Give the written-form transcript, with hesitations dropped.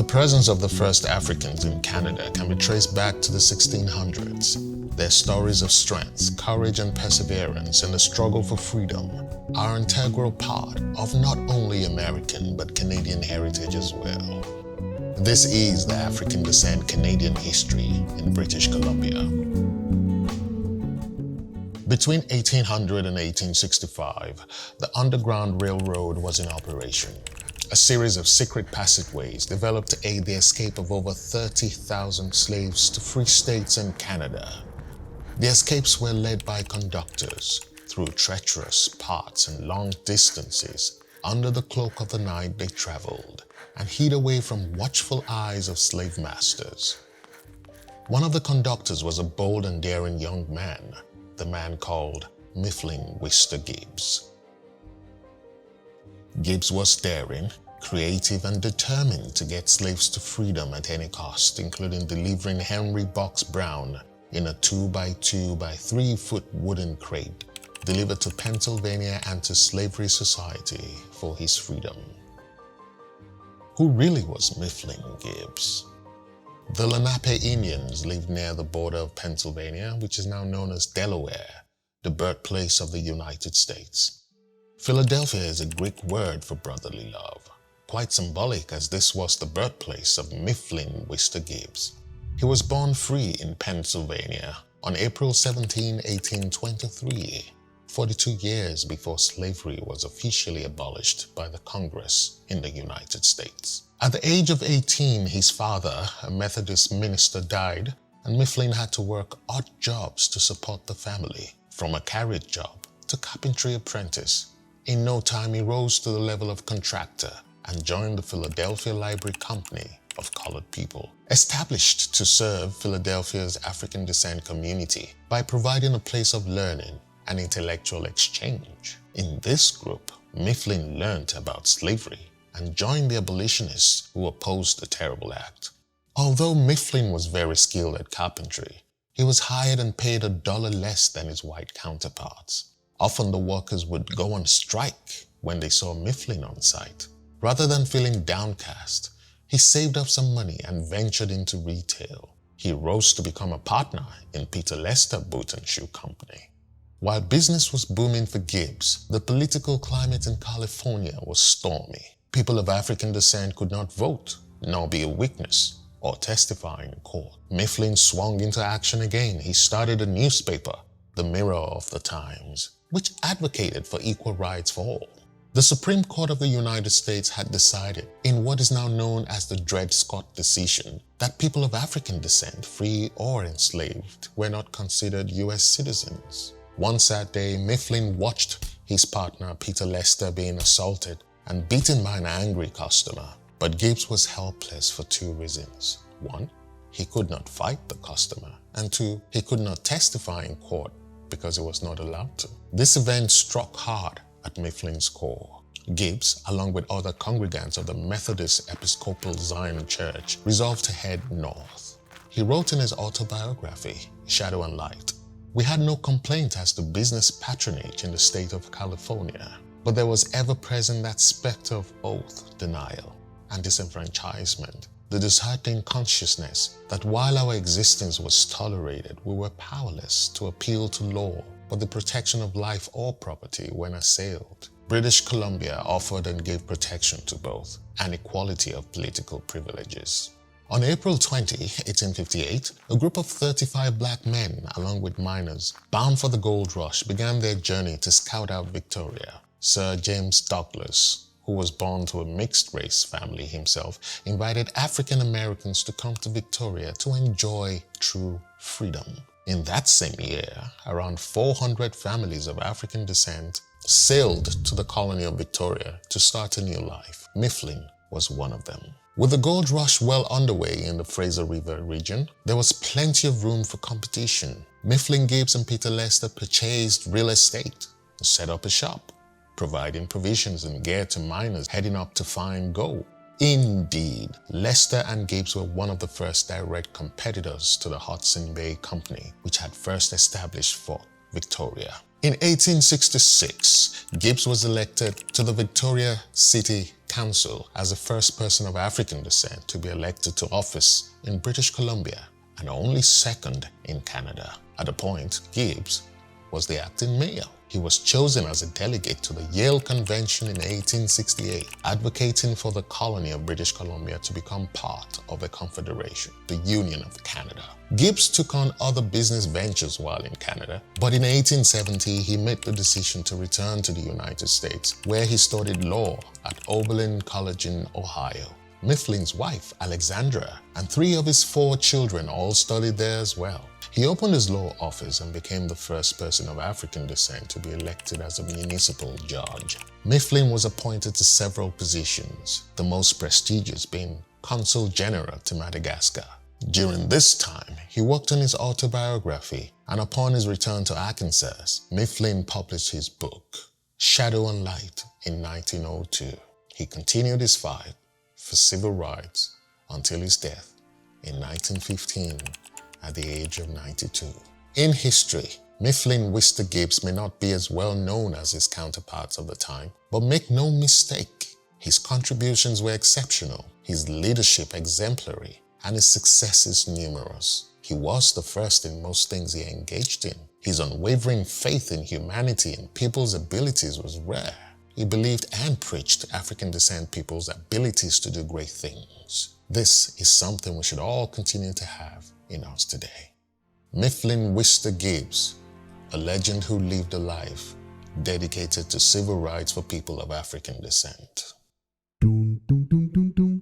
presence of the first Africans in Canada can be traced back to the 1600s. Their stories of strength, courage, and perseverance in the struggle for freedom are an integral part of not only American but Canadian heritage as well. This is the African Descent Canadian history in British Columbia. Between 1800 and 1865, the Underground Railroad was in operation. A series of secret passageways developed to aid the escape of over 30,000 slaves to free states and Canada. The escapes were led by conductors through treacherous paths and long distances. Under the cloak of the night they traveled and hid away from watchful eyes of slave masters. One of the conductors was a bold and daring young man, the man called Mifflin Wister Gibbs. Gibbs was daring, creative, and determined to get slaves to freedom at any cost, including delivering Henry Box Brown in a 2x2 by 3-foot wooden crate delivered to Pennsylvania Anti-Slavery Society for his freedom. Who really was Mifflin Gibbs? The Lenape Indians lived near the border of Pennsylvania, which is now known as Delaware, the birthplace of the United States. Philadelphia is a Greek word for brotherly love, quite symbolic as this was the birthplace of Mifflin Wister Gibbs. He was born free in Pennsylvania on April 17, 1823, 42 years before slavery was officially abolished by the Congress in the United States. At the age of 18, his father, a Methodist minister, died, and Mifflin had to work odd jobs to support the family, from a carriage job to carpentry apprentice. In no time, he rose to the level of contractor and joined the Philadelphia Library Company of Colored People, established to serve Philadelphia's African descent community by providing a place of learning and intellectual exchange. In this group, Mifflin learned about slavery and joined the abolitionists who opposed the terrible act. Although Mifflin was very skilled at carpentry, he was hired and paid $1 less than his white counterparts. Often the workers would go on strike when they saw Mifflin on site. Rather than feeling downcast, he saved up some money and ventured into retail. He rose to become a partner in Peter Lester Boot and Shoe Company. While business was booming for Gibbs, the political climate in California was stormy. People of African descent could not vote, nor be a witness or testify in court. Mifflin swung into action again. He started a newspaper, the Mirror of the Times, which advocated for equal rights for all. The Supreme Court of the United States had decided, in what is now known as the Dred Scott decision, that people of African descent, free or enslaved, were not considered U.S. citizens. One sad day, Mifflin watched his partner Peter Lester being assaulted and beaten by an angry customer. But Gibbs was helpless for two reasons. One, he could not fight the customer, and two, he could not testify in court because he was not allowed to. This event struck hard at Mifflin's core. Gibbs, along with other congregants of the Methodist Episcopal Zion Church, resolved to head north. He wrote in his autobiography, Shadow and Light, "We had no complaint as to business patronage in the state of California, but there was ever present that specter of oath, denial, and disenfranchisement, the disheartening consciousness that while our existence was tolerated, we were powerless to appeal to law for the protection of life or property when assailed. British Columbia offered and gave protection to both, and equality of political privileges." On April 20, 1858, a group of 35 black men, along with miners, bound for the gold rush, began their journey to scout out Victoria. Sir James Douglas, who was born to a mixed-race family himself, invited African Americans to come to Victoria to enjoy true freedom. In that same year, around 400 families of African descent sailed to the colony of Victoria to start a new life. Mifflin was one of them. With the gold rush well underway in the Fraser River region, there was plenty of room for competition. Mifflin Gibbs and Peter Lester purchased real estate and set up a shop, providing provisions and gear to miners heading up to find gold. Indeed, Lester and Gibbs were one of the first direct competitors to the Hudson Bay Company, which had first established Fort Victoria. In 1866, Gibbs was elected to the Victoria City Council as the first person of African descent to be elected to office in British Columbia and only second in Canada. At the point, Gibbs was the acting mayor. He was chosen as a delegate to the Yale Convention in 1868, advocating for the colony of British Columbia to become part of a confederation, the Union of Canada. Gibbs took on other business ventures while in Canada, but in 1870 he made the decision to return to the United States, where he studied law at Oberlin College in Ohio. Mifflin's wife, Alexandra, and 3 of his 4 children all studied there as well. He opened his law office and became the first person of African descent to be elected as a municipal judge. Mifflin was appointed to several positions, the most prestigious being Consul General to Madagascar. During this time, he worked on his autobiography, and upon his return to Arkansas, Mifflin published his book, Shadow and Light, in 1902. He continued his fight for civil rights until his death in 1915 at the age of 92. In history, Mifflin Wister Gibbs may not be as well known as his counterparts of the time, but make no mistake, his contributions were exceptional, his leadership exemplary, and his successes numerous. He was the first in most things he engaged in. His unwavering faith in humanity and people's abilities was rare. He believed and preached African descent people's abilities to do great things. This is something we should all continue to have in us today. Mifflin Wister Gibbs, a legend who lived a life dedicated to civil rights for people of African descent. Boom, boom, boom, boom, boom.